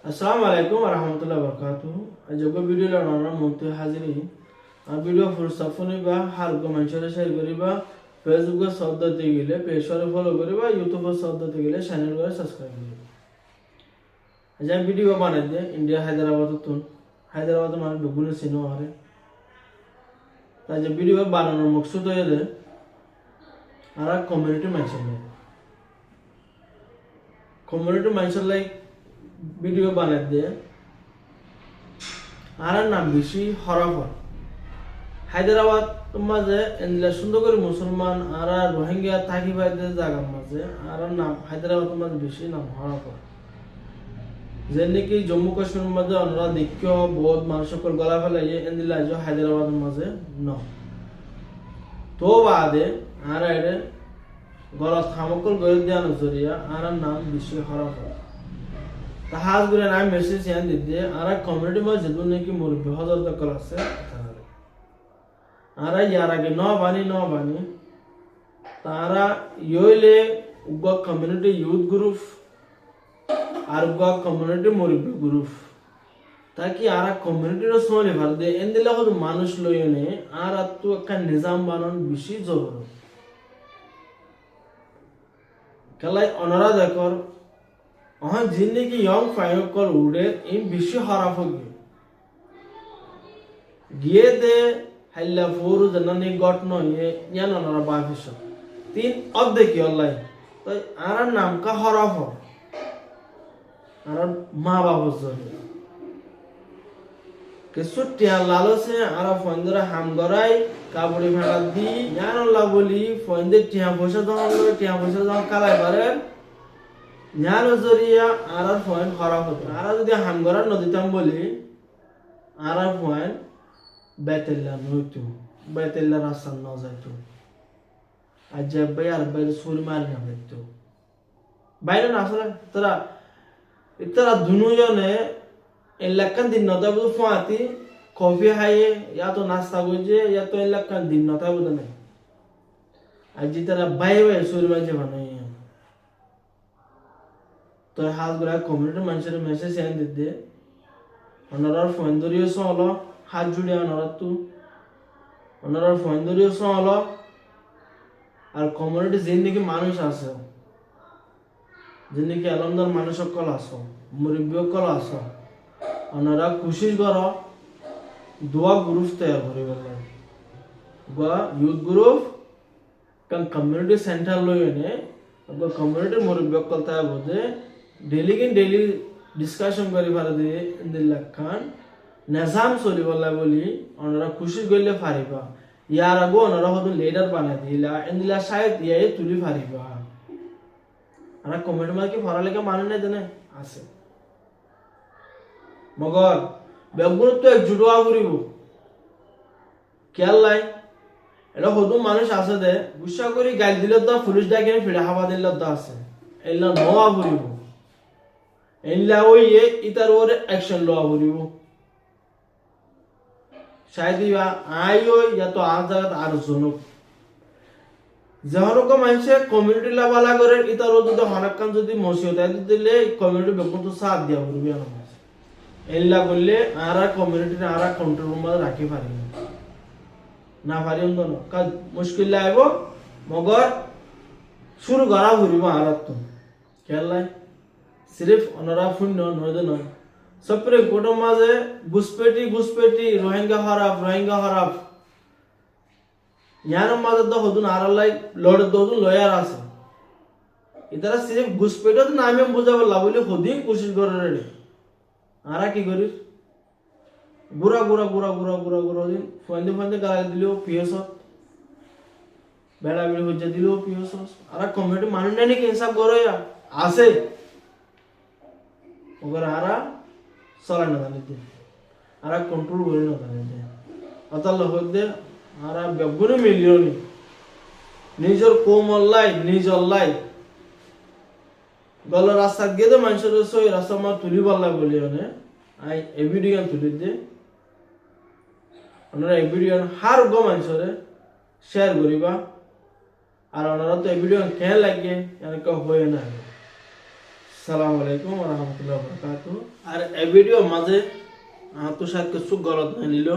Assalamu alaikum warahmatullahi wabarakatuh. Ajogo video la nana monte haziri. A video fursafuni ba har go manchare share kariba. Facebook ko sabda tegile page share follow kariba. YouTube ko sabda tegile channel ko subscribe kariba. Aja video banay de India Hyderabad tun. Hyderabad man bugune sino are. Aja video banano maksud ye de ara community mention. Community mention like video বানাই দিয়ে আর নাম বেশি হরফর হায়দ্রাবাদ মাঝে এনলা সুন্দর করে মুসলমান আর রোহিঙ্গা থাকি বাইদের জায়গার মাঝে আর নাম হায়দ্রাবাদ মাঝে বেশি নাম হরফর যে নাকি জম্মু কাশ্মীর মাঝে আমরা দেখিও বহুত মানুষ সকল গলা ফেলাইয়ে এনলা যে হায়দ্রাবাদ মাঝে ন তো বাদে আর এর গলা থামকল গয়ে দেওয়ার জরিয়া আর নাম বেশি হরফর হাজ গুলো নাম মেসেজ ইয়ান দিতে আর কমিউনিটি মা যেদুন নাকি মুরব্বি হাজার দকল আছে আর ইয়ার আগে ন বানি তারা ইয়লে উগা কমিউনিটি ইউথ গ্রুপ আর উগা কমিউনিটি মুরব্বি গ্রুপ তাকি আর কমিউনিটি র সোলে ভর দে এন্দিলা হদ মানুষ লয়নে আর আত্তু একটা নিজাম বানান বেশি জরুরি কালাই অনরা দেখর वहाँ जिन्ने की यंग फाइव कर उड़े इन विश्व हराफ हो गए दे हल्ला फोरू जननी गट नो ये यान नरा बाफिश तीन अब देखिए अल्लाह तो आरा नाम का हराफ हो आरा माँ बाप जरूर किसुट्टिया लालो से आरा फंदरा हम गराई काबुली भाड़ा दी यान अल्लाह बोली फंदे टिया पोषा दो कालाई बारे জ্ঞান জরিয়া আর পয়েন্ট খারাপ হতো আর যদি হামগরার নদীতাম বলি আর পয়েন্ট বেতেল্লা নইতো বেতেল্লা রাস্তা ন যাইতো আর যে ভাই আর ভাই সুর মারি না বেতো বাইরে না আসলে তারা দুজনে এলাকান দিন নতা বুঝ ফাতি কফি খাইয়ে ইয়া তো নাস্তা করছে ইয়া তো এলাকান দিন নতা বুঝ নাই আর যে তারা ভাই সুর মাঝে বানাই তো হাজ গুলা কমিউনিটি মানুষের মেসেজ এনে দিতে ওনার ফোন ধরিয়ে হলো হাত জুড়ে ওনার ফোন ধরিয়ে হলো আর কমিউনিটি যে নাকি মানুষ আছে যে নাকি আলমদার মানুষ সকল আছো মুরব্বী সকল আছো ওনারা কোশিশ করো দোয়া গ্রুপ তৈরি করে বললেন গোয়া ইউথ গ্রুপ কারণ কমিউনিটি সেন্টার লই এনে কমিউনিটি মুরব্বী সকল তাই বোঝে डेली डिस्कशन करी पारे दे दिल्ला खान निजाम सोली वाला बोली ओनरा खुशी गले फारिबा यार आगो ओनरा हदु लीडर बना दिला इंदिला शायद ये तुली फारिबा आरा कमेंट मा की फराले के माने ने देने आसे मगर बेगुन तो एक जुडवा करिबो केल्লাই এটা হদু মানুষ আছে দে গুসা করি গাল দিলে তো পুলিশ ডাকে ফিড়া হাওয়া দিলে তো আছে এলা নোয়া করিবো এনলা ওয়ে ইতার ওরে অ্যাকশন লওয়া করিব শায়দ ইয়া আইও ইয়া তো আজ জায়গা আর জনক যখন মানুষে কমিউনিটি লাভালা করে ইতার যদি হনাকান যদি মসিয়ত দিলে কমিউনিটি বেকন তো সাথ দিয়া করবি এনলা করলে আর কমিউনিটি আর কন্ট্রোল রুম রাখি পারি না পারি অন্তন কাজ মুশকিল লাইব মগর শুরু করা ঘুরিব আর তো খেলাই सिर्फ अनरा फुन्न नोदे न सप्रे गोटो माजे घुसपेटी रोहिंग्या हराफ यान माजे द हदुन आरालाई लड ददुन लयार আছে इतारा सिर्फ घुसपेटो तो नामे बुझाबो लाबले हदिन कोशिश करे रे आरा की करी गुरा दिन फंदे गाला दिलो पिएस बेड़ा बेड़ी हजे दिलो पिएस आरा कमिटी मानने नहीं के हिसाब करो या आसे अगर आरा चला ना जाने आरा कंट्रोल करे ना जाने अतल होदे आरा बेगुने मिलियन निजर कोमल लाई निजर लाई गल रास्ता गेदे मानसर सोय रास्ता मा तुली बल्ला बोलियने आई ए वीडियो तुली दे ओनरा ए वीडियो हार गो मानसरे शेयर करिबा আর ওনারা তো এই ভিডিও কেন লাগে এর কা হয় না সালাম আলাইকুম ওয়া রাহমাতুল্লাহি ওয়া বারাকাতুহু। আর এই ভিডিও মাঝে তো শায়দ কিছু গলত নাই নিল,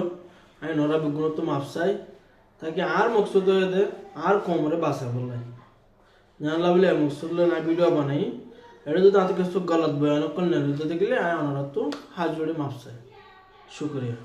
আমি নরা বিগুণ তো মাফ চাই, তাকে আর মকসুদ হয়ে দে আর কোমরে বাসা বললাই জানলা বলে মকসুদ না ভিডিও বানাই, এটা যদি তাতে কিছু গলত বয়ান করলে যদি গেলে আমি ওনারা তো হাত জোড়ে মাফ চাই। শুক্রিয়া।